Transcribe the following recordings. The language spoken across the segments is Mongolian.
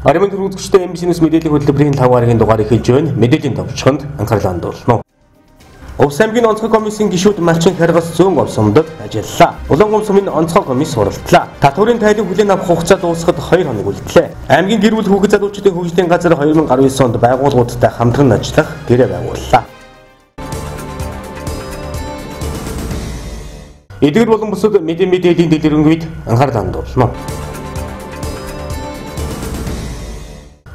Аримын төрөвчтэй MBC NEWS мэдээллийн хөтөлбөрийн 5 гарагийн дугаар эхэлж байна. Мэдээллийн товчхонд анхаарлаа хандуулна. Увс аймгийн онцгой комиссийн гишүүд малчин харгас зүүн овсомдод ажиллалаа. Улаангом сумын онцгой комисс суралцлаа. Татварын тайлбар хүлээн авах хугацаа дуусахад 2 хоног үлдлээ. Аймгийн гэр бүл хүүхэд залуучуудын хөгжлийн газар 2019 онд байгууллагуудтай хамтран ажиллах гэрээ байгууллаа. Эдгээр болон бусад мэдээллийн дэлгэрэнгүй анхаарлаа хандуулна.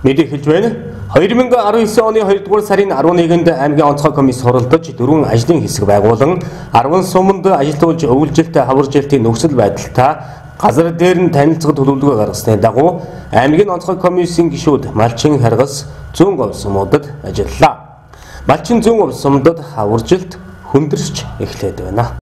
Мэдээ хэлж байна. 2019 оны 2 дугаар сарын 11-нд аймгийн онцгой комисс суралдаж 4 ажлын хэсэг байгуулан 10 суманд ажилтгуулж өвлжилт хаваржилтын нөхцөл байдалтай газар дээр нь танилцах төлөвлөгөө гаргасны дагуу аймгийн онцгой комиссийн гишүүд малчин харгас зүүн говь сумуудад ажиллалаа. Малчин зүүн говь сумдад хаваржилт хүндэрч эхлээд байна.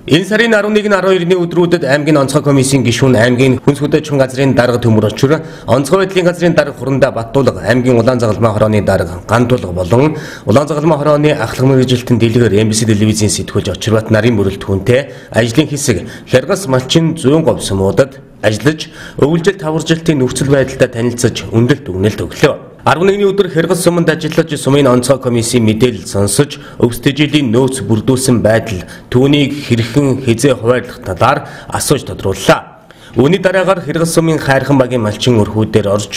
Энэ сарын 11-12-ны өдрүүдэд аймгийн онцгой комиссийн гишүүн аймгийн хүнс хөдөлгөөний газрын дарга төмөр очир, онцгой байдлын газрын дарга Хурандаа Баттуулга, аймгийн Улаан загалмай хорооны дарга Гантуулга болон Улаан загалмай хорооны ахлах мэргэжилтийн дэлгэр MBC телевизийн сэтгүүлч Очирбат нарын бүрэлдэхүүнтэй ажлын хэсэг Хяргас малчин зүүн говь сумуудад ажиллаж, өвлжилт хаваржилтын нөхцөл байдалтай танилцаж үнэлт өгнөлт өглөө. 11-ний өдөр Хяргас суманд ажиллаж сумын онцгой комиссийн мэдээлэл сонсож, өвстэй жилийн нөөц бүрдүүлсэн байдал түүнийг хэрхэн хизээ хуваарлах талаар асууж тодрууллаа. Үүний дараагаар Хяргас сумын хайрхан багийн малчин өрхүүдээр орж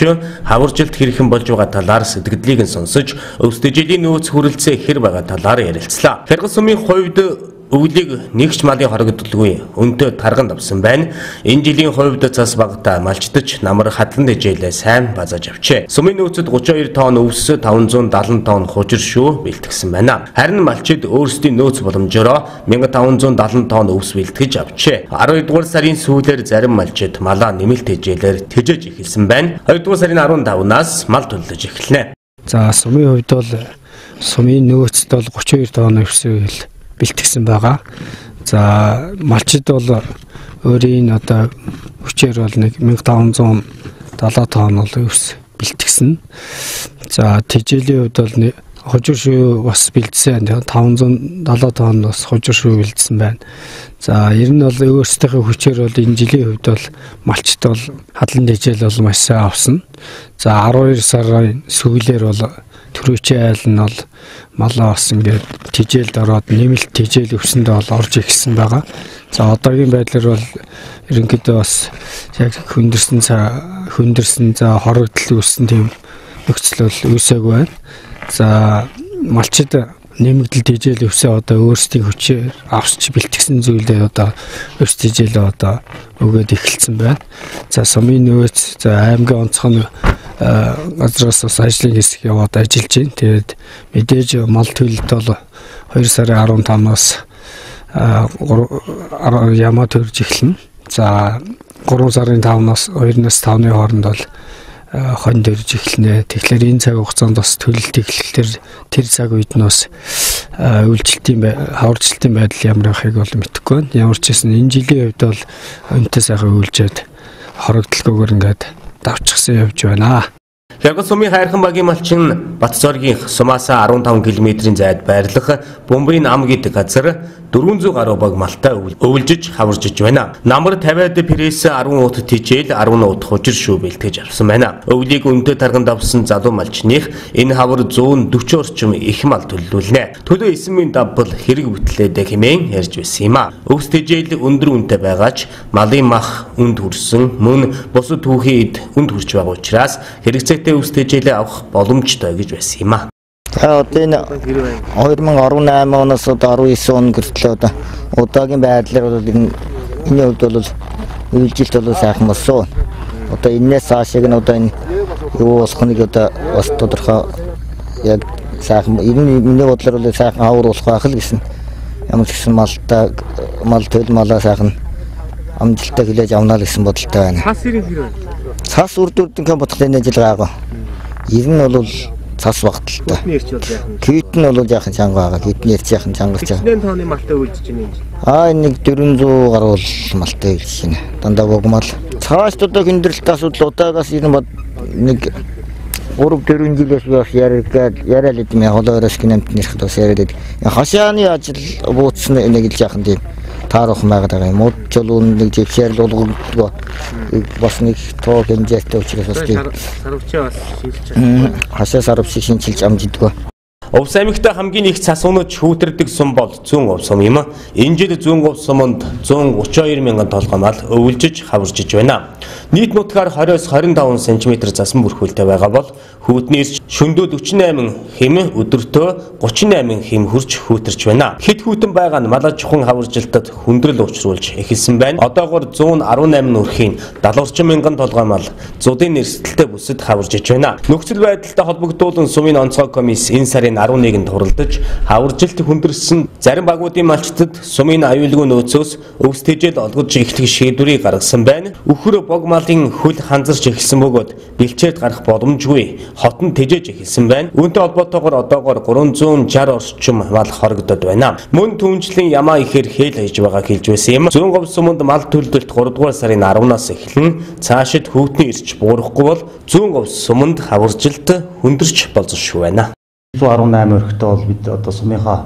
хаваржилт хэрхэн болж байгаа талаар сэтгэлдлийг нь сонсож, өвстэй жилийн нөөц хүрэлцээ хэр байгаа талаар ярилцлаа. Хяргас сумын хувьд өвлийг нэгч малын хорогдлгүй өнтөө тарганд авсан байна. Энэ жилийн хувьд цас багтаа малчдаж намар хадлан дэжээлээ сайн базааж авчээ. Сумын нөөцөд 32 тонн өвс, 570 тонн хужир шүү бэлтгэсэн байна. Харин малчид өөрсдийн нөөц боломжоор 1570 тонн өвс бэлтгэж авчээ. 12 дугаар сарын сүүлээр зарим малчид малаа нэмэлт дэжээлээр тэжээж эхэлсэн байна. 2 дугаар сарын 15-наас мал төлөж эхэлнэ. За сумын хувьд бол сумын нөөцд бол 32 тонн өвс бэлтгэсэн байгаа. За малчид бол өөрийн одоо хүчээр бол 1570 тонн бол өвс бэлтгэсэн. За тэжээлийн хувьд бол хужир шүү бас бэлдсэн 570 тонн бас хужир шүү бэлдсэн байна. За ер нь бол өөрсдийнхээ хүчээр бол энэ жилийн хувьд бол малчд бол хадлан тэжээл бол маш сайн авсан. За 12 сарын сүүлээр бол төрөөчийн айл нь бол малаа бас ингээд тэжээлд ороод нэмэлт тэжээл өвсөндөө бол орж ирсэн байгаа. За одоогийн байдлаар бол ерөнхийдөө бас яг хүндэрсэн за хорогдол үүссэн тийм нөхцөл бол үүсээгүй байна. За малчид нэмэгдэл тэжээл өвсөө одоо өөрсдийн хүчээр авч бэлтгэсэн зүйлээ одоо өвс тэжээлээ одоо өгөөд эхэлсэн байна. За сумын нөөц, за аймгийн онцгой газраас бас ажлын хэсэг яваад ажиллаж байна. Тэгээд мэдээж мал төлөлт бол 2 сарын 15-наас ямаа төрж эхэлнэ. За 3 сарын 5-наас 2-наас 5-ны хооронд бол хон дөрж эхэлнэ. Тэгэхээр энэ цаг хугацаанд бас төлөлт эхлэхээр тэр цаг үед нь бас хаваржилтын байдал ямар байхыг бол мэдэхгүй байна. Ямар ч гэсэн энэ жилийн хувьд бол өнтөө сайхан өвлжээд хорогдлогоор ингээд давчгсан явж байна. Хяргас сумын хайрхан багийн малчин Батцоргийн сумаасаа 15 км-ийн зайд байрлах Бомбын ам гэдэг газар 400 гаруй баг малтай өвлжиж хаваржиж байна. Намар 50-д пресс 10 ут тэжээл 10 ут хужир шүү бэлтгэж авсан байна. Өвлийг өнтөө тарганд авсан залуу малчных энэ хавар 140 орчим их мал төлөвлөлнэ. Төлөө эсмийн давбал хэрэг бүтлээдэ хэмээн ярьж байсан юм а. Өвс тэжээл өндөр үнэтэй байгаач малын мах үнд хүрсэн мөн бусад түүхийн эд үнд хүрч байгаа учраас хэрэгцээтэй өвс тэжээлээ авах боломжтой гэж байсан юм а. Одоо энэ 2018 оноос одоо 19 он хүртэл одоо удаагийн байдлаар бол энэ хувьд бол үйлжилт бол сайхан болсон. Одоо энэс цаашиг нь одоо энэ юу болох нэг одоо бас тодорхой яг сайхан миний бодлоор бол сайхан авар болох байх л гэсэн. Ямар ч гэсэн мал төл малаа сайхан амжилттай хүлээж авна л гэсэн бодолтой байна. Цас ирэх хэрэг. Цас үрдүрдэн бодлын ажил гаагаа. Ер нь бол цас багталтай. Кит нь бол яахан чанга байгаа. Китний яахан чангалж байгаа. Хэдэн тонны малтай үйлдэж байна юм? Нэг 400 гаруй малтай үйлдэж байна. Дандаа богмал. Цааш одоо хөндрөлт асуудал удаагаас ер нь нэг 3-4 жилээс бас яриад идэм яг олоороос гинэмт нэрхэд бас яриад. Хашааны ажил бууцсан нэг л яахан тийм таарах маягаар юм уу чулуун нэг жишээл болгодог бас нэг тоо хэмжээтэй учраас бас сарвчаа бас шилжиж байгаа. Хашаа сарвч шинжилж амжиддаг. Увс аймагт хамгийн их цас унаж шүүтрдэг сум бол зүүн Увс сум юм. Энэ жил зүүн Увс суманд 132 мянган толгой мал өвөлжиж хаваржиж байна. Нийт нутгаар 20-с 25 см засан бүрхүүлтэй байгаа бол хүүтнээс шөндөө 48 хэм өдөртөө 38 хэм хурж хүүтэрч байна. Хэд хүүтэн байгаа нь малаа чухан хаваржилтад хүндрэл учруулж эхэлсэн байна. Одоогоор 118 нүрхийн 70 мянган толгой мал зуудын нэрсэлтэй бүсэд хаваржиж байна. Нөхцөл байдалтай холбогдуулан сумын онцгой комисс энэ сарын 11-нд хуралдаж хаваржилт хүндэрсэн зарим багуудын малчдад сумын аюулгүй нөөцөөс өвс тэжээл олгож эхлэх шийдвэрийг гаргасан байна. Үхэр бог малын хөл ханзарч эхэлсэн бөгөөд бэлчээд гарах боломжгүй хотон тэжээж эхэлсэн байна. Үүнтэй холбоотойгоор одоогоор 360 орчим мал хорогдод байна. Мөн түнжлийн ямаа ихээр хэл хийж байгааг хэлж байсан юм. Зүүн Увс суманд мал төлөвлөлт 3 дугаар сарын 10-наас эхлэн цаашид хүүтний ирж буурахгүй бол зүүн Увс суманд хаваржилт хүндэрч болзошгүй байна. 18 өрхтөө бол бид одоо сумынхаа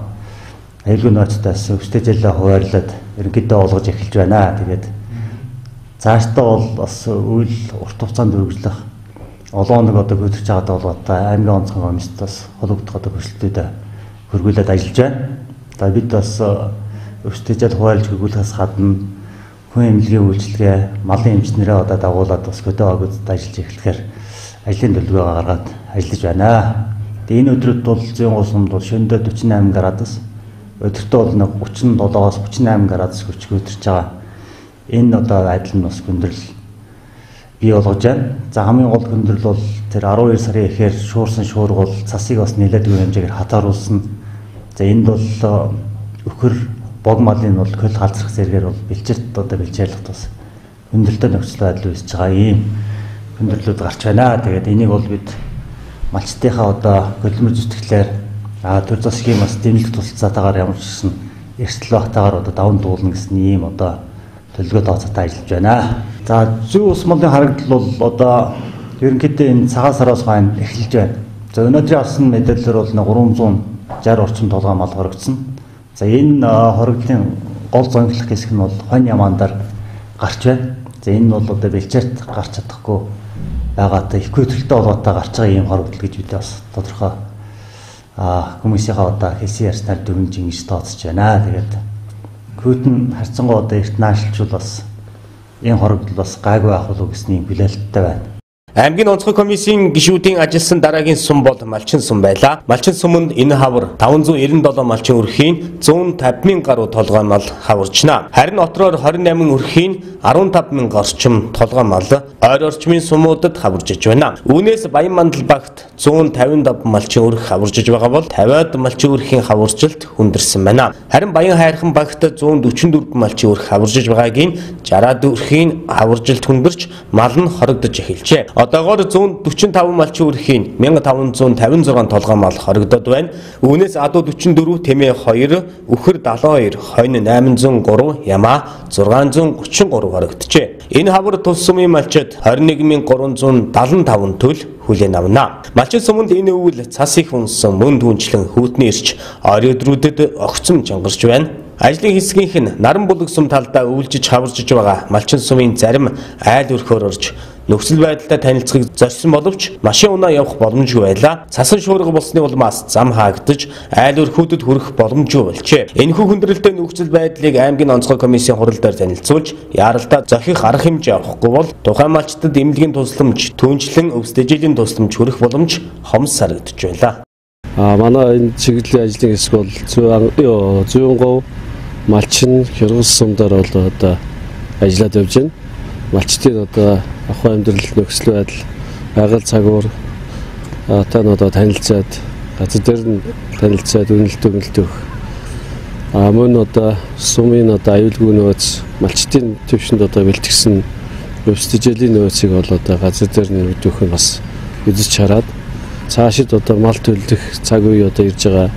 аюулгүй нөөцтөөс өвстэй жилээ хуваарлаад ерөнхийдөө олгож эхэлж байна. Тэгээд цаашдаа бол бас үйл урт хугацаанд үргэлжлэх олон нэг одоо хөдөлж байгаа бол одоо аймгийн онцгой комиссд бас холбогдох одоо хөшлөлтөд хөргүүлээд ажиллаж байна. За бид бас өвстэй жил хуваарлж хөргүүлэхээс гадна хүн эмнэлгийн үйлчилгээ, малын эмчнэрээ одоо дагуулад бас хөдөө агуулд ажиллаж эхлэхээр ажлын төлөвөө гаргаад ажиллаж байна. Энэ өдрөд бол зүүн Увс сумд бол шөнөдөө 48 градус, өдөртөө бол нэг 37-оос 38 градус хүрч өдөрч байгаа. Энэ одоо байдал нь бас хүндрэл бий болгож байна. За хамгийн гол хүндрэл бол тэр 12 сарын ихээр шуурсан шуурга бол цасыг бас нэлээдгүй хэмжээгээр хатааруулсан. За энд бол өхөр бог малын бол хөл халзрах зэрэгээр бол бэлчээрт одоо бэлчээрлэх бас хүндрэлтэй нөхцөл байдал үүсэж байгаа ийм хүндрэлүүд гарч байна. Тэгээд энийг бол бид малчтынхаа одоо хөдөлмөр зүтгэлээр төр засгийн бас дэмжлэг тусалцаатаагаар ямар ч гэсэн эрсдэл багтаагаар одоо даван дуулна гэсэн ийм одоо төлөвлөгөө тооцоотой ажиллаж байна. За зүүн Увс малын харагдал бол одоо ерөнхийдөө энэ цагаан сараас хойно эхэлж байна. За өнөөдрийн авсан мэдээлэлээр бол 360 орчим толгой мал хоригдсон. За энэ хоригдлын гол зөнгөлөх хэсэг нь бол хонь ямаандар гарч байна. За энэ нь бол одоо бэлчээрт гарч чадахгүй байгаатай их хөдөлгөөнтэй болоотой гарч байгаа ийм хоригдол гэж бид бас тодорхой комиссийнхаа одоо хэлсэн ярьснаар дөрвөн ингэж тооцож байна. Тэгээд хүүтэн харьцангуй одоо эрт наашилчул бас энэ хоригдол бас гайгүй байх болов гэсний хүлээлттэй байна. Аймгийн онцгой комиссийн гишүүдийн ажилласан дараагийн сум бол Малчин сум байлаа. Малчин суманд энэ хавар 597 малчин өрхийн 150 мянган гаруй толгой мал хаварчна. Харин отроор 28 өрхийн 15 мянган орчим толгой мал ойр орчмын сумуудад хаваржиж байна. Үүнээс Баян мандал багт 155 малчин өрх хаваржиж байгаа бол 50-аад малчин өрхийн хаваржилт хүндэрсэн байна. Харин Баян хайрхан багт 144 малчин өрх хаваржиж байгаагийн 60-аад өрхийн хаваржилт хүндэрч мал нь хоригдож эхэлжээ. Одоогоор 145 малчин өрхийн 1556 толгой мал хоригдод байна. Үүнээс адуу 44, тэмээ 2, үхэр 72, хонь 803, ямаа 633 хоригджээ. Энэ хавар тус сумын малчид 21375 төл хүлээн авна. Малчин суманд энэ өвөл цас их унсан мөн түнчлэн хүүтний ирч ойр өдрүүдэд огцом чангарч байна. Ажлын хэсгийнх нь Наран булаг сум талдаа өвлжиж хаваржиж байгаа Малчин сумын зарим айл өрхөөр орж нөхцөл байдалтай танилцахыг зорьсон боловч машин унаа явах боломжгүй байлаа. Цасан шуурга болсны улмаас зам хаагдаж айл өрхүүдэд хүрэх боломжгүй болжээ. Энэхүү хүндрэлтэй нөхцөл байдлыг аймгийн онцгой комиссийн хурал дээр танилцуулж яаралдаа зохих арга хэмжээ авахгүй бол тухайн малчдад эмнэлгийн тусламж, түнчлэн өвс тэжээлийн тусламж хүрэх боломж хомс сарагдж байлаа. Манай энэ чиглэлийн ажлын хэсэг бол зүүн Говь, Малчин, Хөргөс сумдаар бол одоо ажиллаад явж байна. Малчдын одоо ахуй амьдрал нөхцөл байдал, байгаль цагуур тань одоо танилцаад газар дээр нь танилцаад үнэлт өгөх. Мөн одоо сумын одоо аюулгүй нөөц, малчдын төвшөнд одоо бэлтгэсэн өвс тэжээлийн нөөцийг бол одоо газар дээр нь өгөх нь бас үзэж хараад цаашид одоо мал төлөх цаг үе одоо ирж байгаа.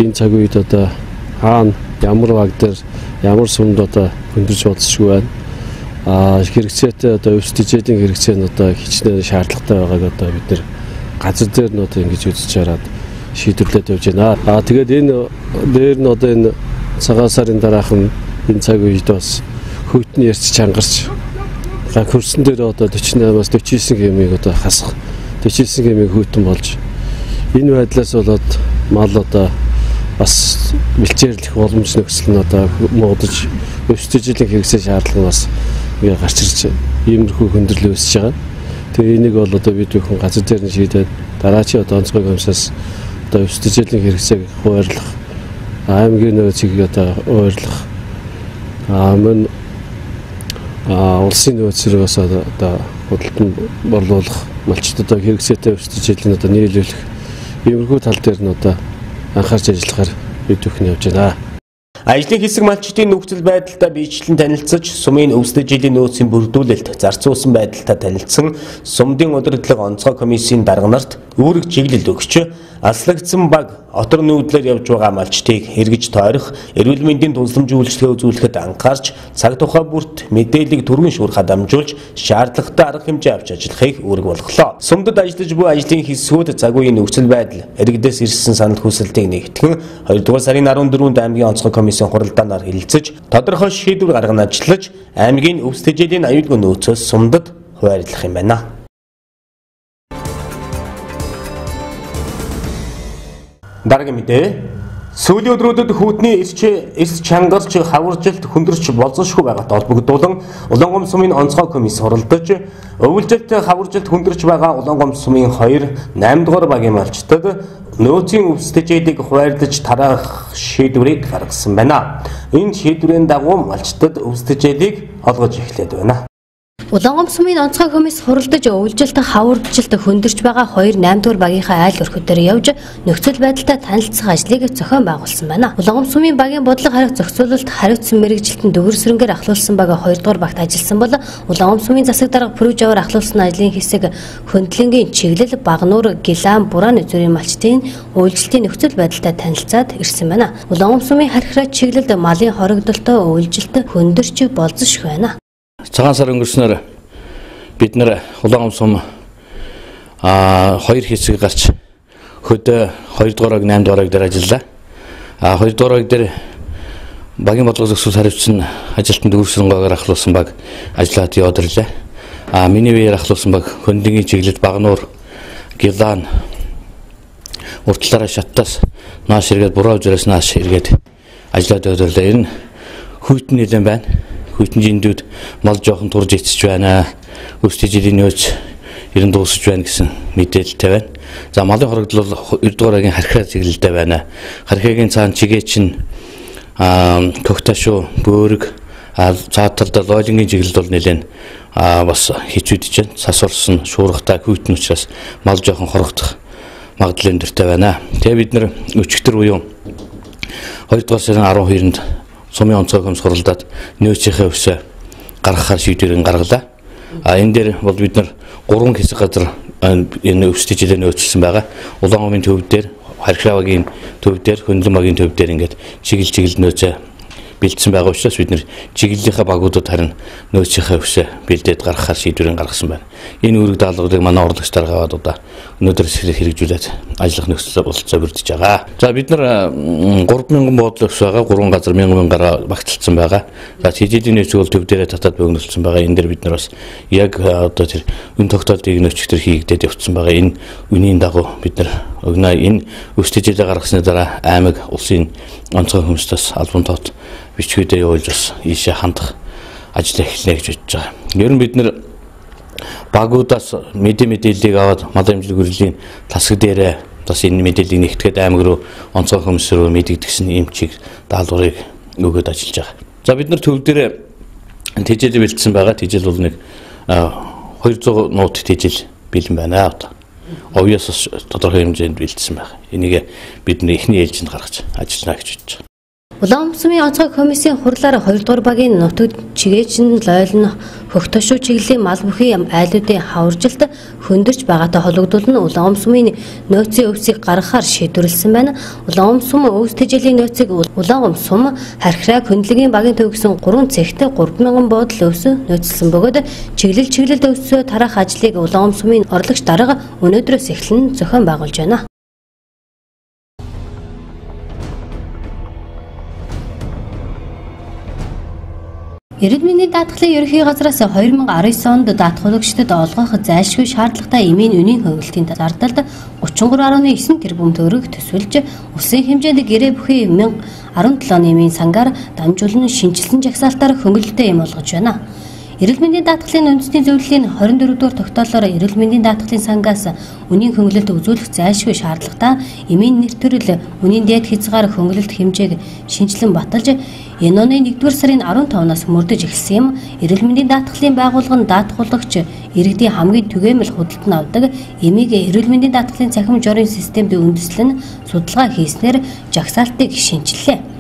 Энэ цаг үед одоо хаана ямар баг дээр ямар сумд одоо хөндрж болцсохгүй байна. Хэрэгцээтэй одоо өвс тэжээлийн хэрэгцээ нь одоо хичнээн шаардлагатай байгааг одоо бид нэр газар дээр нь одоо ингэж үзэж хараад шийдвэрлээд явж байна. Тэгээд энэ дээр нь одоо энэ цагаан сарын дараахан энэ цаг үед бас хүйтний ярьж чангарч хөрсөн дээр одоо 48-аас 49 км-ийг одоо хасах 49 км-ийг хүйтэн болж энэ байдлаас болоод мал одоо бас бэлчээрлэх боломж нөхцөл нь одоо муудаж өвсдөж жилийн хэрэгсээ шаардлага бас гарч ирж иймэрхүү хөндөрлөл үүсэж байгаа. Тэгээ энийг бол одоо бид бүхэн газар дээр нь шийдээд дараачийн одоо онцгой комиссаас одоо өвсдөж жилийн хэрэгсээг хуваарлах аймгийн нөөцийг одоо хуваарлах мөн улсын нөөцийг бас одоо худалдан борлуулах малчдад хэрэгсээтэй өвсдөж жилийн одоо нийлүүлэх иймэрхүү тал дээр нь одоо анхаарч ажиллахаар бид бүхэн явж байна. Ажлын хэсэг малчдын нөхцөл байдалтай биечлэн танилцаж, сумын өвсдөж жилийн нөөцийн бүрдүүлэлт зарцуулсан байдалтай танилцсан сумдын удирдлага онцгой комиссийн дарга нарт үүрэг чиглэлд өгч, аслагдсан баг отор нүүдлээр явж байгаа малчдыг эргэж тойрох, эрүүл мэндийн тусламж үйлчилгээ үзүүлэхэд анхаарч, цаг тухай бүрт мэдээллийг түргэн шуурхаа дамжуулж, шаардлагатай арга хэмжээ авч ажиллахыг үүрэг болголоо. Сумдад ажиллаж буй ажлын хэсгүүд цаг үеийн нөхцөл байдал, иргэдээс ирсэн санал хүсэлтийг нэгтгэн 2 дугаар сарын 14-нд аймгийн онцгой комиссийн хуралдаанаар хэлэлцэж, тодорхой шийдвэр гарган ажиллаж, аймгийн өвсдөж жилийн аюулгүй нөөцөөс сумдад хуваарлах юм байна. Дараагийн мэдээ. Сүүлийн өдрүүдэд хүйтний эрс чангарч хаваржилт хүндэрч болзошгүй байгаатай холбогдуулан Улаангом сумын онцгой комисс хуралдаж, өвөлжилт хаваржилт хүндэрч байгаа Улаангом сумын 2 8 дугаар багийн малчдад нөөцийн өвсдөж жилийг хуваарлаж тараах шийдвэрийг гаргасан байна. Энэ шийдвэрийн дагуу малчдад өвсдөж жилийг олгож эхлээд байна. Улаангом сумын онцгой комисс хуралдаж өвөлжилт хаваржилт хөндөрч байгаа 2 8 дугаар багийнхаа айл өрхөдөр явж нөхцөл байдалтай танилцах ажлыг зохион байгуулсан байна. Улаангом сумын багийн бодлого хариуц зохицуулалт хариуцсан мэрэгжилтэн дүүр сэрэнгээр ахлуулсан бага 2 дугаар багт ажилласан бол Улаангом сумын засаг дарга Пүрүжавар ахлуулсан ажлын хэсэг хөндлөнгийн чиглэл Багнуур Гилан Бурааны зүрийн малчдын өвөлжилтийн нөхцөл байдалтай танилцаад ирсэн байна. Улаангом сумын харьхраа чиглэлд малын хоригдолтой өвөлжилт хөндөрч болзошгүй байна. Цагаан сар өнгөрснөөр бид нэр Улаангом сум 2 хэсэг гарч хөдөө 2 дугаарыг 8 дугаарыг дээр ажиллаа. 2 дугаарыг дээр багийн бодлого зохицуулалт хариуцсан ажилтнууд дүүрсэнгээр ахлуулсан баг ажиллаад яваад ирлээ. Миний үеэр ахлуулсан баг хөндлөнгийн чиглэлд Багнуур Гилан уртлаараа шаттаас нааш эргээд буруу зүрээс нааш эргээд ажиллаад яваад ирлээ. Энэ хүйтэн нэлээд байна. Хүйтэн жиндүүд мал жоохон турж эцэж байна. Өвсдөж жилийн нөөц ерөн дуусж байна гэсэн мэдээлэлтэй байна. За малын хорогдол бол 2 дугаар багийн харьхаа чиглэлтэй байна. Харьхаагийн цаана чигээ чин когташуу бөөрг цааталда лойлингийн чиглэл бол нэлээд бас хичүүдж байна. Сас орсон шуургатай хүйтэн учраас мал жоохон хорогдох магадлал өндөртэй байна. Тэгээ бид нэр өчигдөр буюу 2 дугаар сарын 12-нд сумын онцгой комисс хуралдаад нөөцийнхээ өвсөө гаргахаар шийдвэрийг гаргалаа. Энэ дээр бол бид нар 3 хэсэг газар энэ өвсдөж жилээ нөөцлсөн байгаа. Улаангомын төв дээр, харьхраа багийн төв дээр, хөндлөн багийн төв дээр ингээд чиглэл нөөцөө бэлдсэн байгаа учраас бид нар чиглэлийнхаа багуудад харин нөөцийнхээ өвсөө бэлдээд гаргахаар шийдвэрийг гаргасан байна. Энэ үүрэг даалгаврыг манай урлагч дарга аваад одоо өнөөдөр хэрэгжүүлээд ажиллах нөхцөл бололцоо бүрдэж байгаа. За бид нар 3000 буудлын өвс байгаа, 3 газар 1000 гараа багталцсан байгаа. За тэжээлийн нөөцийг бол төв дээрээ татаад бөгнөлдсөн байгаа. Энэ дээр бид нар бас яг одоо тэр үн тогтоолтыг нөөцчдөр хийгдээд явцсан байгаа. Энэ үнийн дагуу бид нар өгнө. Энэ өвсдөж жилээ гаргасны дараа аймаг улсын онцгой комиссаас албан тоот бичгүүдээ явуулж бас ийшээ хандах ажил эхэлнэ гэж бодож байгаа. Ер нь бид нэр багуудаас мэдээллийг аваад малын хэмжлэг хөрлийн тасаг дээрээ бас энэ мэдээллийг нэгтгэхэд аймаг руу онцгой комисс руу мэдэгдсэн юм чиг даалгаврыг өгөөд ажиллаж байгаа. За бид нар төв дээр тэжээл бэлдсэн байгаа. Тэжээл бол нэг 200 нууд тэжээл бэлэн байна одоо. Овьёос тодорхой хэмжээнд бэлдсэн байна. Энийг бид нар эхний ээлжинд гаргаж ажиллана гэж бодож байгаа. Улаангом сумын онцгой комиссийн хурлаар 2 дугаар багийн нутаг чигээчин лойлн хөгтөшөө чиглэлийн мал бүхий айлуудын хаваржилт хөндөрч байгаатай холбогдуулан Улаангом сумын нөөцийн өвсийг гаргахаар шийдвэрлсэн байна. Улаангом сум өвсдөж жилийн нөөцийг Улаангом сум харьхраа хөндлөгийн багийн төв гэсэн 3 цэгт 3000 буудлын өвс нөөцлсөн бөгөөд чиглэлд өвсөө тараах ажлыг Улаангом сумын урлагч дарга өнөөдрөөс эхлэн зохион байгуулж байна. Эрдэнэ мэдээллийн даатгалын ерөнхий газраас 2019 онд даатгуулагчдад олгох зайлшгүй шаардлагатай эмийн үнийн хөнгөлөлтийн зардалд 33.9 тэрбум төгрөг төсвөлж улсын хэмжээнд гэрээ бүхий 17 эмийн сангаар дамжуулан шинжилсэн жагсаалтаар хөнгөлөлттэй эм олгож байна. Эрүүл мэндийн даатгалын үндэсний зөвлөлийн 24 дугаар тогтоолоор эрүүл мэндийн даатгалын сангаас үнийн хөнгөлөлт үзүүлэх зайлшгүй шаардлагатай эмийн нэр төрөл үнийн дээд хязгаар хөнгөлөлт хэмжээг шинжилэн баталж энэ оны 1-р сарын 15-наас мөрдөж эхэлсэн юм. Эрүүл мэндийн даатгалын байгууллага нь даатгуулагч иргэдийн хамгийн түгээмэл худалдан авдаг эмийг эрүүл мэндийн даатгалын цахим журийн системд үндэслэн судалгаа хийснээр жагсаалтыг шинжиллээ.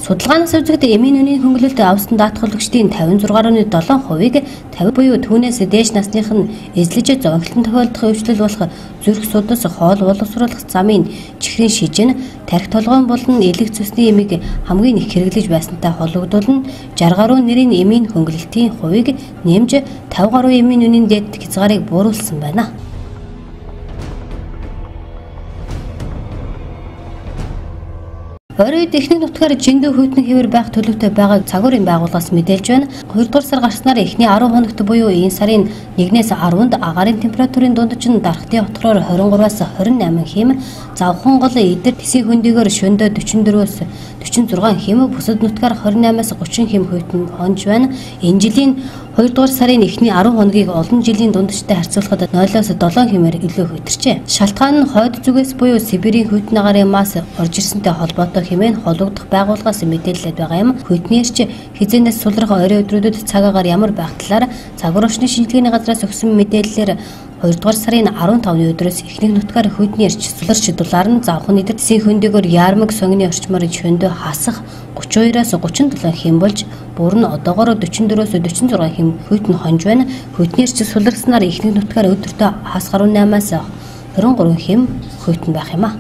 Судалгаанаас үзэгдэх эмийн үнийн хөнгөлөлт авсан даатгуулагчдын 56.7%-ийг 50 буюу түүнээс дээш насных нь эзлэж зовлон тохиолдох өвчлөл болох зүрх судас хоол боловсруулах замын чихрийн шижин тархи толгойн болон элэг цусны эмийг хамгийн их хэрэглэж байсантай холбогдуулан 60 гаруй нэрийн эмийн хөнгөлөлтийн хувийг нэмж 50 гаруй эмийн үнийн дээд хязгаарыг бууруулсан байна. Оройд эхний нутгаар жиндүү хүйтэн хэвээр байх төлөвтэй байгааг цагуурын байгууллагаас мэдээлж байна. 2 дугаар сар гарснаар эхний 10 хоногт буюу энэ сарын 1-ээс 10-нд агаарын температурын дундаж нь дарахтын отгороор 23-аас 28 хэм, завхан гол эдэр тэсийн хөндөгөөр шөндөө 44-өөс 46 хэм, бусад нутгаар 28-аас 30 хэм хүйтэн хонж байна. Энэ жилийн 2 дугаар сарын эхний 10 хоногийг олон жилийн дундажтай харьцуулахад 0-оос 7 хэмээр илүү хүйтэрчээ. Шалтгаан нь хойд зүгээс буюу Сибирийн хүйтэн агаарын мас орж ирсэнтэй холбоотой хэмээн холбогдох байгууллагаас мэдээлэлд байгаа юм. Хүйтнээрч хизээнээс сулрах орой өдрүүдэд цаг агаар ямар байх талаар цагур орчны шинжилгээний газраас өгсөн мэдээллээр 2 дугаар сарын 15-ны өдрөөс эхний нутгаар хүйтнээрч суларч дулаар нь завхан эдэр тэсийн хөндөгөөр яармаг сонгоны орчмоор шөндөө хасах 32-аас 37 хэм болж бүр нь одоогоор 44-өөс 46 хэм хүйтэн хонж байна. Хүйтнээрч суларснаар эхний нутгаар өдөртөө хас гаруй 8-аас 23 хэм хүйтэн байх юм а.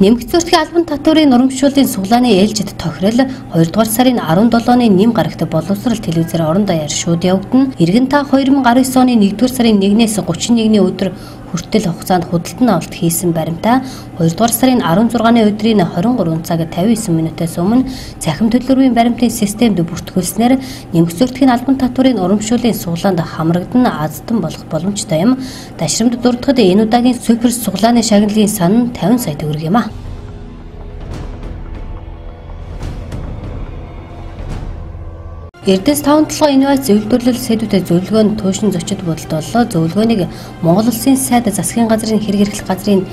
Нэмэгц зөрчлийн албан татварын урамшууллын суглааны ээлжид тохирол 2 дугаар сарын 17-ны нэм гарагт боловсрол телевизээр орон даяар шууд явагдана. Иргэн та 2019 оны 1-р сарын 1-ээс 31-ний өдөр хүртэл хугацаанд худалдан авалт хийсэн баримтаа 2 дугаар сарын 16-ны өдрийн 23 цаг 59 минутаас өмнө цахим төлбөрийн баримтын системд бүртгүүлснээр нэмэгц зөрчлийн албан татварын урамшууллын суглаанд хамрагдан аздан болох боломжтой юм. Дашрамд дурдахад энэ удаагийн супер суглааны шагналын сан нь 50 сая төгрөг юм а. Эрдэнэс 5-7 инновац зөвлөлдүүлэл сэдвүүдэд зөвлөгөөнд туушин зочид бодолд боллоо. Зөвлөгөөнийг Монгол Улсын сайд засгийн газрын хэрэг эрхлэх газрын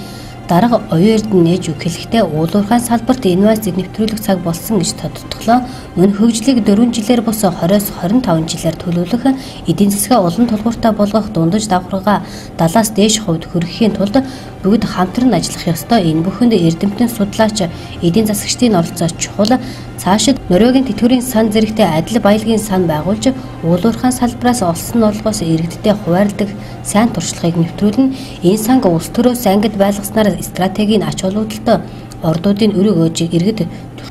дарга оюун эрдэнэ нээж өгөхдөө уулуурхайн салбарт инновац нэвтрүүлэх цаг болсон гэж тодтоглоо. Мөн хөгжлийг 4 жилээр бус 20-с 25 жилээр төлөвлөх, эдийн засгаа улам тулгууртай болгох дундаж давхаргаа 70-аас дээш хувьд хүргэхийн тулд бүгд хамтран ажиллах ёстой. Энэ бүхэнд эрдэмтэн судлаач, эдийн засагчдын оролцоо чухал. Цаашид Норвегийн тэтгэврийн сан зэрэгтэй адил баялагын сан байгуулж уулуурхайн салбараас олсон орлогоос иргэдтэй хуваарлдаг сайн туршлагыг нэвтрүүлнэ. Энэ санг улс төрөөс ангид байлгаснаар стратегийн ач холбогдолтой ордуудын өрөг өөж иргэд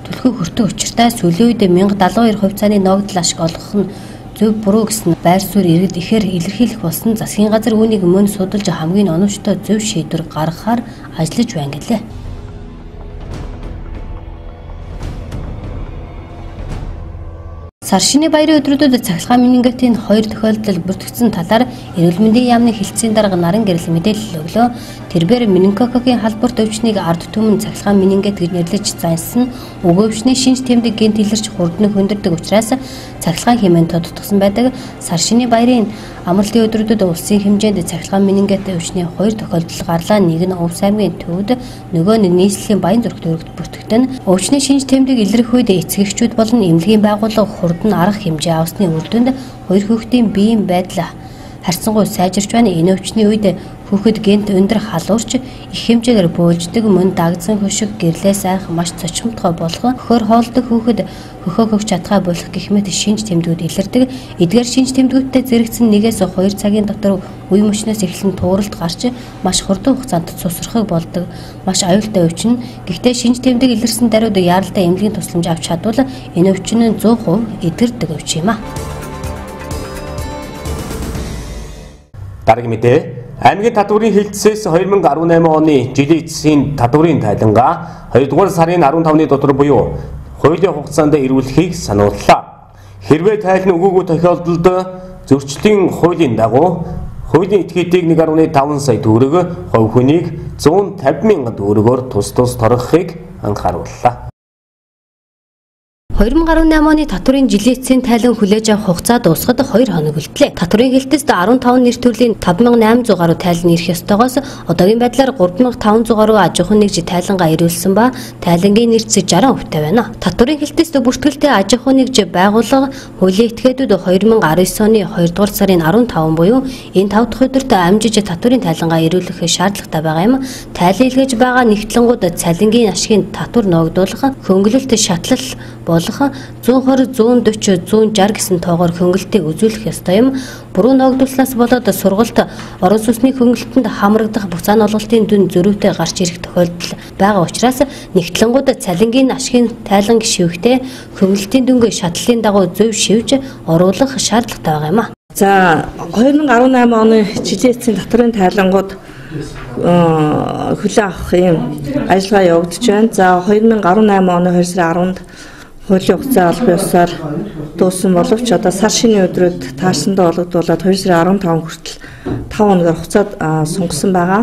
төлхөө хөртөө учиртай сүүлийн үед 1072 хувьцааны ногдол ашиг олгох нь зөв буруу гэсэн байр суурь иргэд ихээр илэрхийлэх болсон. Засгийн газар үүнийг мөн судалж хамгийн оновчтой зөв шийдвэр гаргахаар ажиллаж байна гэлээ. Сар шинэ баярын өдрүүдэд цахилгаан менингитийн 2 тохиолдол бүртгэгдсэн талаар эрүүл мэндийн яамны хэлтсийн дарга наран гэрэл мэдээлэл өглөө. Тэрбээр менингококийн халбарт өвчнийг ард түмэн цахилгаан менингит гэж нэрлэж зансан өгөөвчний шинж тэмдэг гэнт илэрч хурдныг хүндэрдэг учраас цахилгаан хэмээн тодтогдсон байдаг. Сар шинэ баярын амралтын өдрүүдэд улсын хэмжээнд цахилгаан менингит өвчний 2 тохиолдол гарлаа. Нэг нь Увс аймгийн Төвөд, нөгөө нь нийслэлийн Баян зүрх дүүрэгт бүртгэгдэн. Өвчний шинж тэмдэг илрэх үед эцэгчүүд болон эмнэлгийн байгууллага хурдан арга хэмжээ авсны үр дүнд 2 хүүхдийн биеийн байдал харьцангуй сайжирч байна. Энэ өвчний үед хүүхэд гэнт өндөр халуурч их хэмжээгээр бөөлждөг, мөн дагцсан хөшиг гэрлээс айх маш цочмтгой болох, хөхөр хоолдог хүүхэд хөхөө хөвч чадхаа болох гэх мэт шинж тэмдгүүд илэрдэг. Эдгээр шинж тэмдгүүдтэй зэрэгцэн 1-ээс 2 цагийн дотор үе мөчнөөс эхлэн тууралт гарч маш хурдан хугацаанд цусрахыг болдог. Маш аюултай өвчин. Гэхдээ шинж тэмдэг илэрсэн даруйд яаралтай эмнэлгийн тусламж авч чадвал энэ өвчин нь 100% эдгэрдэг өвчин юм а. Дараагийн мэдээ Аймгийн татварын хэлтсээс 2018 оны жилийн эцсийн татварын тайлангаа 2 дугаар сарын 15-ны дотор буюу хуулийн хугацаанд эрүүлэхийг санууллаа. Хэрвээ тайлан өгөөгүй тохиолдолд зөрчлийн хуулийн дагуу хуулийн этгээдийг 1.5 сая төгрөг, хувь хүнийг 150 мянган төгрөгөөр тус торгохыг анхаарууллаа. 2018 оны татварын жилийн эцсийн тайлан хүлээж авах хугацаа дуусахад 2 хоног үлдлээ. Татварын хэлтэст 15 нэр төрлийн 5800 гаруй тайлан ирэх ёстойгоос одоогийн байдлаар 3500 гаруй аж ахуйн нэгж тайлангаа ирүүлсэн ба тайлангийн нэрцээ 60% байна. Татварын хэлтэст бүртгэлтэй аж ахуйн нэгж байгууллага хуулийн этгээдүүд 2019 оны 2 дугаар сарын 15 буюу энэ 5 дахь өдөрт амжиж татварын тайлангаа ирүүлэх шаардлагатай байгаа юм. Тайлан илгээж байгаа нэгтлэнгууд цалингийн ашигын татвар ногдуулах, хөнгөлөлт шатлал 120, 140, 160 гэсэн тоогоор хөнгөлтийг үзүүлэх ёстой юм. Буруу ногдуулснаас болоод сургалт орон сүнсний хөнгөлтөнд хамрагдах буцаан олголтын дүн зөрүүтэй гарч ирэх тохиолдол байгаа учраас нэгтлэнгууд цалингийн ашигын тайлан гишүүхтэй хөнгөлтийн дүнгийн шатлалын дагуу зөв шивж оруулах шаардлагатай байгаа юм. За 2018 оны жилийн эцсийн татварын тайлангууд хүлээн авах юм ажиллагаа явагдаж байна. За 2018 оны 2 сарын 10-нд хуулийн хугацаа албан ёсоор дууссан боловч одоо сар шинийн өдрүүд таашсандаа олгодуулаад 2 сарын 15 хүртэл 5 хоногор хугацаад сунгасан байгаа.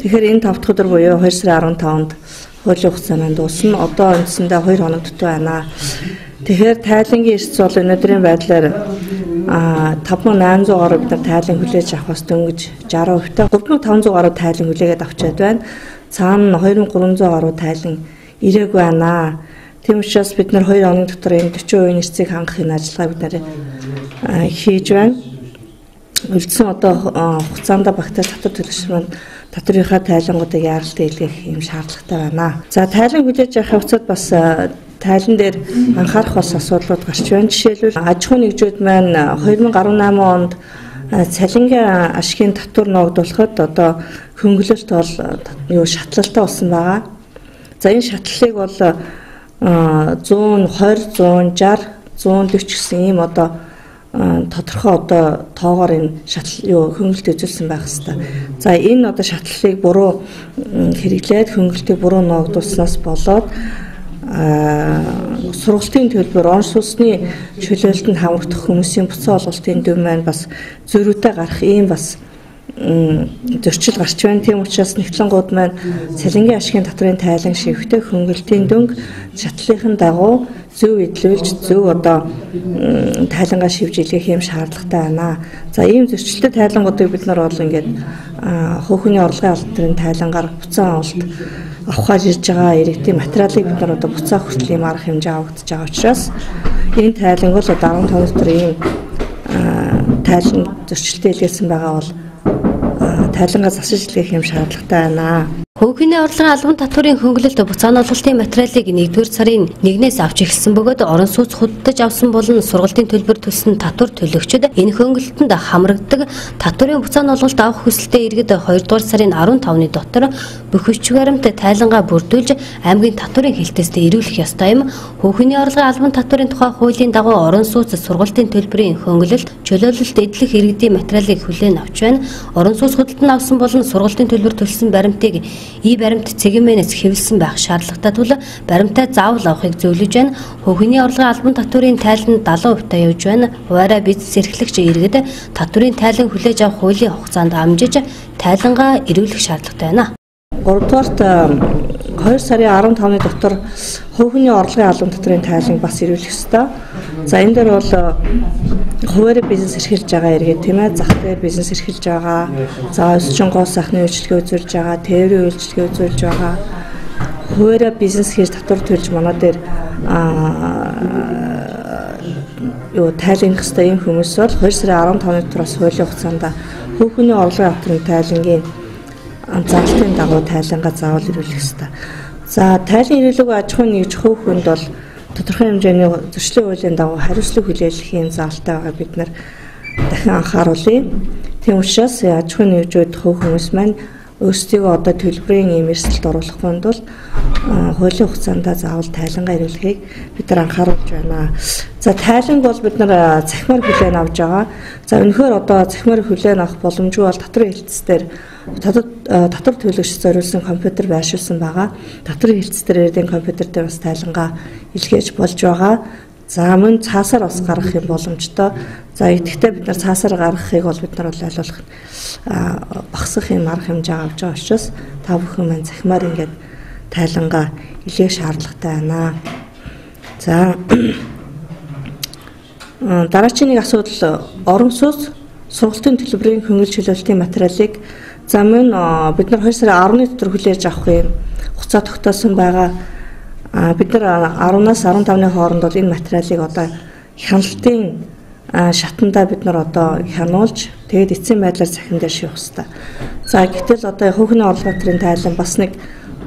Тэгэхээр энэ 5 дахь өдөр буюу 2 сарын 15-нд хуулийн хугацаа маань дуусна. Одоо үндсэндээ 2 хоног дутуу байна. Тэгэхээр тайлангийн эрс бол өнөөдрийн байдлаар 5800 гаруй бид нар тайлан хүлээж авах бас дөнгөж 60% та 3500 гаруй тайлан хүлээгээд авчиад байна. Цаана 2300 гаруй тайлан ирээгүй байна. Тийм учраас бид нар 2 хоногийн дотор энэ 40% нэрцийг хангахын ажиллагаа бид нар хийж байна. Үлдсэн одоо хугацаанд багтааж татвар төлөгч маань татврынхаа тайлангуудыг яаралтай илгээх юм шаардлагатай байна. За тайлан хүлээж авах хугацаанд бас тайлан дээр анхаарах бас асуудлууд гарч байна. Жишээлбэл аж ахуйн нэгжүүд маань 2018 онд цалингийн ашигын татвар ногдуулахад одоо хөнгөлөлт бол шатлалтай болсон байгаа. За энэ шатлалыг бол 120, 160, 140 гэсэн ийм одоо тодорхой одоо тоогоор энэ шатлал хөнгөлөлт үзүүлсэн байх хэвээр. За энэ одоо шатлалыг буруу хэрэглээд хөнгөлөлтийг буруу ногдуулснаас болоод сургалтын төлбөр, орон сууцны чөлөөлтөнд хамрагдах хүмүүсийн буцаа олголтын дүн маань бас зөрүүтэй гарах ийм бас зөрчил гарч байна. Тийм учраас нэгтлэнгууд маань цалингийн ашигын татварын тайлан шивхтэй хөнгөлтийн дүнг шатлалын дагуу зөв эдлүүлж зөв одоо тайлангаа шивж илгээх юм шаардлагатай байна. За ийм зөрчилтэй тайлангуудыг бид нар бол ингээд хөөхний орлогын албан тайлангаар буцаан авалт авахаар ирж байгаа иргэдийн материалыг бид нар одоо буцаах хүртэл ийм арга хэмжээ авагдаж байгаа учраас энэ тайланг бол одоо 15 дотор ийм тайлан зөрчилтэй илгээсэн байгаа бол тайлангаа засаж илгээх юм шаардлагатай байна. Хөнгөний орлогын албан татварын хөнгөлөлт буцаан олголтын материалыг 1-р сарын 1-ээс авч эхэлсэн бөгөөд орон сууц худалдаж авсан болон сургалтын төлбөр төлсөн татвар төлөгчид энэ хөнгөлөлтөнд хамрагддаг татварын буцаан олголт авах хүсэлтэд иргэд 2-р сарын 15-ны дотор бүх хүч баримт тайлангаа бүрдүүлж аймгийн татварын хэлтээст ирүүлэх ёстой юм. Хөнгөний орлогын албан татварын тухай хуулийн дагуу орон сууц сургалтын төлбөрийн хөнгөлөлт чөлөөлөлт эдлэх иргэдийн материалыг хүлээн авч байна. Орон сууц худалдан авсан болон сургалтын төлбөр төлсөн баримтыг баримт цэгмэнээс хэвлсэн байх шаардлагатай тул баримтаа заавал авахыг зөвлөж байна. Хөнгөний орлогын албан татварын тайлан 70% явж байна. Хуваараа бизнес эрхлэгч иргэд татварын тайлан хүлээж авах хуулийн хугацаанд амжиж тайлангаа ирүүлэх шаардлагатай байна. 3-дугаарт 2 сарын 15-ны дотор хөнгөний орлогын албан татварын тайланг бас ирүүлэх ёстой. За энэ дээр бол хуваараа бизнес эрхэлж байгаа иргэд тийм ээ, зах дээр бизнес эрхэлж байгаа, за өсчин гоо сахны үйлчлэгээ үзүүлж байгаа, тээврийн үйлчлэгээ үзүүлж байгаа, хуваараа бизнес хийж татвар төлж манай дээр тайлангах ёстой юм хүмүүс бол 2 сарын 15-ны дотроос хуулийн хугацаанд хөнгөний орлогын татварын тайлангийн зарлалтын дагуу тайлангаа заавал ирүүлэх ёстой. За тайлан ирүүлээгүй аж ахуйн нэгж хувь хүнд бол тодорхой хэмжээний зөрчлийн хуулийн дагуу хариуцлага хүлээлгэхийн заалттай байгаа бид нар дахин анхааруулъя. Тийм учраас аж ахуйн нэгжүүд хувь хүмүүс маань өөрсдийгөө одоо төлбөрийн ийм эрсдэлд оруулах хүнд бол хуулийн хугацаанд заавал тайлангаа ирүүлэхийг бид нар анхааруулж байна. За тайланг бол бид нар захимаар хүлээн авч байгаа. За өнөхөр одоо захимаар хүлээн авах боломжгүй бол татварын хэлтсээр татвар төлөгчд зориулсан компьютер байршуулсан байгаа. Татварын хэлтсээр ирээдүйн компьютер дээр бас тайлангаа илгээж болж байгаа. За мөн цаасаар бас гаргах юм боломжтой. За идэвхтэй бид нар цаасаар гаргахыг бол бид нар айлуулах багасгах юм арга хэмжээ авч байгаа учраас та бүхэн маань захимаар ингээд тайлангаа илгээх шаардлагатай байна. За дараагийн нэг асуудал орон сууц сургалтын төлбөрийн хөнгөлж чөлөөлтийн материалыг за мөн бид нар 2 сарын 10-ны дотор хүлээж авахын хугацаа тогтоосон байгаа. Бид нар 10-аас 15-ны хооронд бол энэ материалыг одоо хяналтын шатанда бид нар одоо хянуулж тэгээд эцсийн байдлаар захин дээр шивэх хэрэгтэй. За гэтэл одоо хүүхний орлого төрийн тайлан бас нэг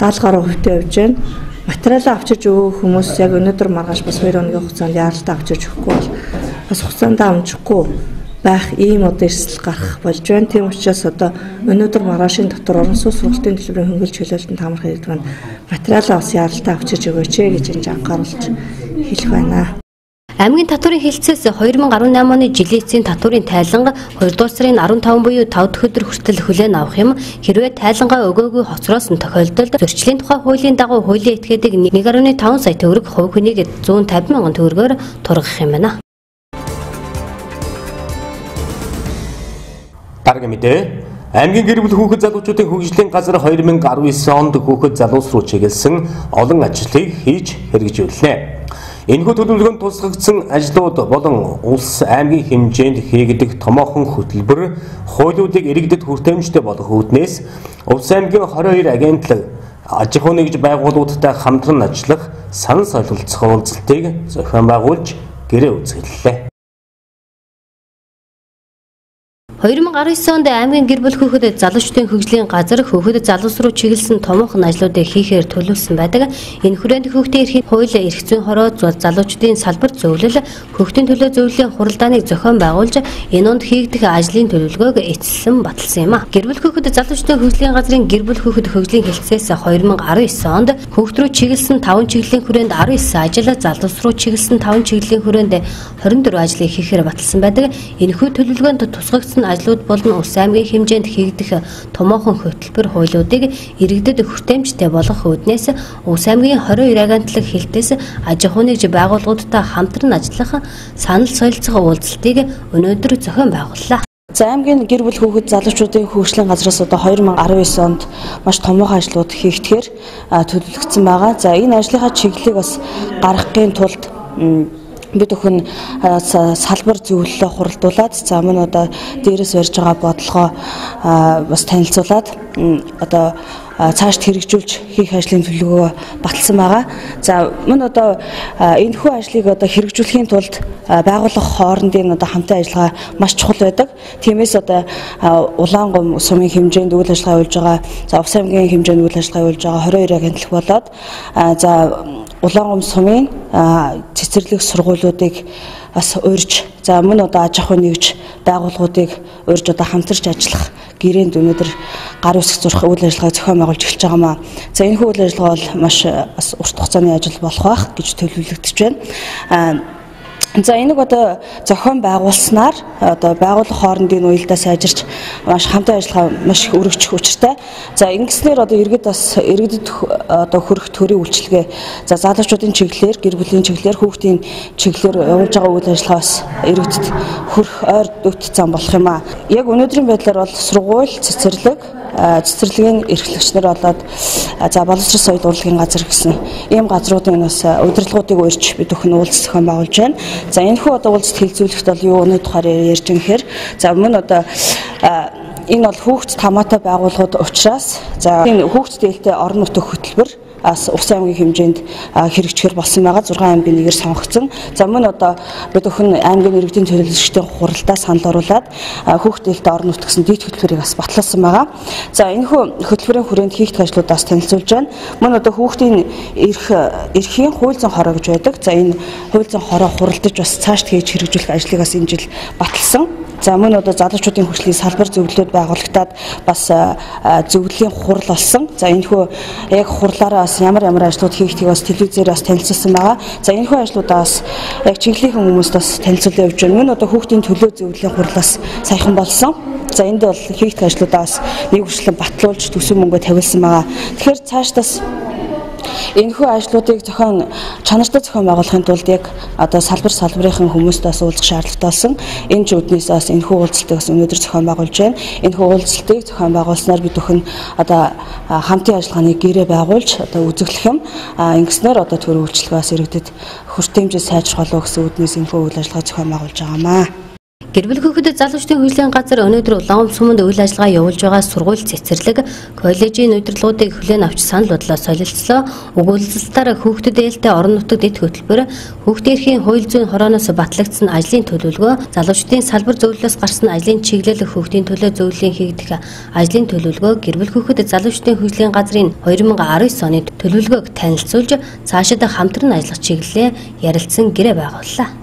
70 гаруй хувьтай явж байна. Материалаа авчирж өгөх хүмүүс яг өнөөдөр маргааш бас 2 өдрийн хугацаанд яаралтай авчирж өгөхгүй бол бас хугацаанд амжихгүй байх ийм одоо эрсдэл гарах болж байна. Тийм учраас одоо өнөөдөр маргаашийн дотор орон сууц сургалтын төлбөрийн хөнгөлж чөлөөлтөнд хамрах хэрэгдвэн материалаа бас яаралтай авчирж өгөөч гэж энэ анхааруулж хэлэх байна. Аймгийн татварын хэлтсээс 2018 оны жилийн эцсийн татварын тайланга 2 дугаар сарын 15 буюу 5 дахь өдөр хүртэл хүлээн авах юм. Хэрвээ тайлангаа өгөөгүй хоцроосон тохиолдолд зөрчлийн тухай хуулийн дагуу хуулийн этгээдэг 1.5 сая төгрөг хувь хүнийг 150 мянган төгрөгөөр тургах юм байна. Дараагийн мэдээ. Аймгийн гэр бүл хүүхэд залуучуудын хөгжлийн газар 2019 онд хүүхэд залуус руу чиглэсэн олон ажлыг хийж хэрэгжүүлнэ. Энэхүү төлөвлөгөөнд тусгагдсан ажлууд болон улс аймгийн хэмжээнд хийгдэх томоохон хөтөлбөр, хуулиудыг иргэдэд хүртээмжтэй болгох үүднээс улс аймгийн 22 агентлаг аж ахуйн нэгж байгууллагуудтай хамтран ажиллах санал солилцох уулзалтыг зохион байгуулж гэрээ үзүүллээ. 2019 онд аймгийн гэр бүл хүүхэд залуучдын хөгжлийн газар хүүхэд залуус руу чиглэсэн томоохон ажлуудыг хийхээр төлөвлөсөн байдаг. Энэ хүрээнд хүүхдийн эрхийн хууль, эрх зүйн хороо, залуучдын салбар зөвлөл, хүүхдийн төлөө зөвлөлийн хуралдааныг зохион байгуулж энэ онд хийгдэх ажлын төлөвлөгөөг эцэслэн баталсан юм а. Гэр бүл хүүхэд залуучдын хөгжлийн газрын гэр бүл хүүхэд хөгжлийн хэлтсээс 2019 онд хүүхэд рүү чиглэсэн 5 чиглэлийн хүрээнд 19 ажил, залуус руу чиглэсэн 5 чиглэлийн хүрээнд 24 ажлыг хийхээр баталсан байдаг. Энэхүү төлөвлөгөөнд тусгагдсан ажлууд болон улс аймгийн хэмжээнд хийгдэх томоохон хөтөлбөр хуулиудыг иргэдэд хүртээмжтэй болгох үүднээс улс аймгийн 22 агентлаг хэлтээс аж ахуйн нэгж байгууллагуудтай хамтран ажиллах санал солилцох уулзалтыг өнөөдөр зохион байгууллаа. За аймгийн гэр бүл хүүхэд залуучуудын хөгжлийн газраас одоо 2019 онд маш томоохон ажлууд хийгдэхээр төлөвлөгдсөн байгаа. За энэ ажлынхаа чиглэлийг бас гаргахын тулд бид өхөн салбар зөвлөлөө хуралдуулад за мөн одоо дээрээс барьж байгаа бодлогоо бас танилцуулаад одоо цаашд хэрэгжүүлж хийх ажлын төлөвлөгөө баталсан байгаа. За мөн одоо энэхүү ажлыг одоо хэрэгжүүлэхийн тулд байгууллага хоорондын одоо хамтын ажиллагаа маш чухал байдаг. Тиймээс одоо Улаангом сумын хэмжээнд үйл ажиллагаа явуулж байгаа, за Увс аймгийн хэмжээнд үйл ажиллагаа явуулж байгаа 22 агентлаг болоод за Улаангом сумын цэцэрлэг сургуулиудыг бас урьж за мөн одоо аж ахуйн нэгж байгууллагуудыг урьж одоо хамтарч ажиллах гэрээнд өнөөдөр гар үсэх зурх үйл ажиллагаа зохион байгуулж эхэлж байгаа маа. За энэ үйл ажиллагаа бол маш бас урт хугацааны ажил болох байх гэж төлөвлөгдөж байна. За энийг одоо зохион байгуулснаар одоо байгууллага хоорондын уялдаа сайжирч маш хамтын ажиллагаа маш их өргөжих учиртай. За ингэснээр одоо иргэдэд одоо хүрэх төрийн үйлчилгээ за залуучуудын чиглэлээр, гэр бүлийн чиглэлээр, хүүхдийн чиглэлээр явуулж байгаа үйл ажиллагаас иргэдэд хүрэх ойр дөт зам болох юм а. Яг өнөөдрийн байдлаар бол сургууль, цэцэрлэгийн эрхлэгчнэр болоод за боловсрол соёл урлагийн газар гэсэн ийм газруудын бас удирдлагуудыг урьж бид өхөн уулзалт зохион байгуулж байна. За энэхүү одоо уулзалт хэлцүүлэхэд бол юуны тухайар ярьж ингэхээр за мөн одоо энэ бол хүүхд тамаатай байгууллагууд учраас за энэ хүүхд дээлтэй орон нутгийн хөтөлбөр Увс аймгийн хэмжээнд хэрэгжихэр болсон байгаа 6 аймгийн нэгээр сонгогдсон. За мөн одоо бид өхөн аймгийн иргэдийн төлөөлөгчдийн хуралдаа санал оруулаад хүүхд дээлтэй орон нутг гэсэн дээд хөтөлбөрийг бас батлуулсан байгаа. За энэхүү хөтөлбөрийн хүрээнд хийгдэх ажлуудаас танилцуулж байна. Мөн одоо хүүхдийн эрхийн хууль зүйн хороо гэж байдаг. За энэ хууль зүйн хороо хуралдаж бас цаашд хийж хэрэгжүүлэх ажлыг бас энэ жил баталсан. За мөн одоо залуучуудын хөгжлийн салбар зөвлөлүүд байгуулагдаад бас зөвлөлийн хурал болсон. За энэхүү яг хурлаараа бас ямар ажлууд хийхийг бас телевизээр бас танилцуулсан байгаа. За энэхүү ажлуудаас яг чиглэлийн хүмүүст бас танилцуулсан явж байна. Мөн одоо хүүхдийн төлөө зөвлөлийн хурлаас саяхан болсон. За энд бол хийх ажлуудаас нэг хүрчлэн батлуулж төсөв мөнгө тавилсан байгаа. Тэгэхээр цаашдаас энэхүү ажлуудыг чанартай зохион байгуулахын тулд яг одоо салбарын хүмүүстээс уулзах шаардлагатай болсон. Энэ ч үднээс бас энэхүү уулзалтыг бас өнөөдөр зохион байгуулж байна. Энэхүү уулзалтыг зохион байгуулснаар бид бүхэн одоо хамтын ажиллагааны гэрээ байгуулж одоо үзэглэх юм. Ингэснээр одоо төр үйлчлэгээс иргэдэд хүртээмжээ сайжруулах гэсэн үднээс энэхүү үйл ажиллагаа зохион байгуулж байгаамаа. Гэр бүл хүүхдэд залуучдын хөгжлийн газар өнөөдөр Улаан суманд үйл ажиллагаа явуулж байгаа сургууль цэцэрлэг коллежийн удирдлагуудыг хүлээн авч санал бодлоо солилцлоо. Өгүүлэлтээр хүүхдэд ээлтэй орон нутагт эд хөтөлбөр, хүүхдийн эрхийн хууль зүйн хорооноос батлагдсан ажлын төлөвлөгөө, залуучдын салбар зөвлөлөөс гарсан ажлын чиглэл, хүүхдийн төлөө зөвлөлийн хийгдэх ажлын төлөвлөгөө, гэр бүл хүүхдэд залуучдын хөгжлийн газрын 2019 оны төлөвлөгөөг танилцуулж цаашид хамтран ажиллах чиглэлээ ярилцсан гэрээ байгууллаа.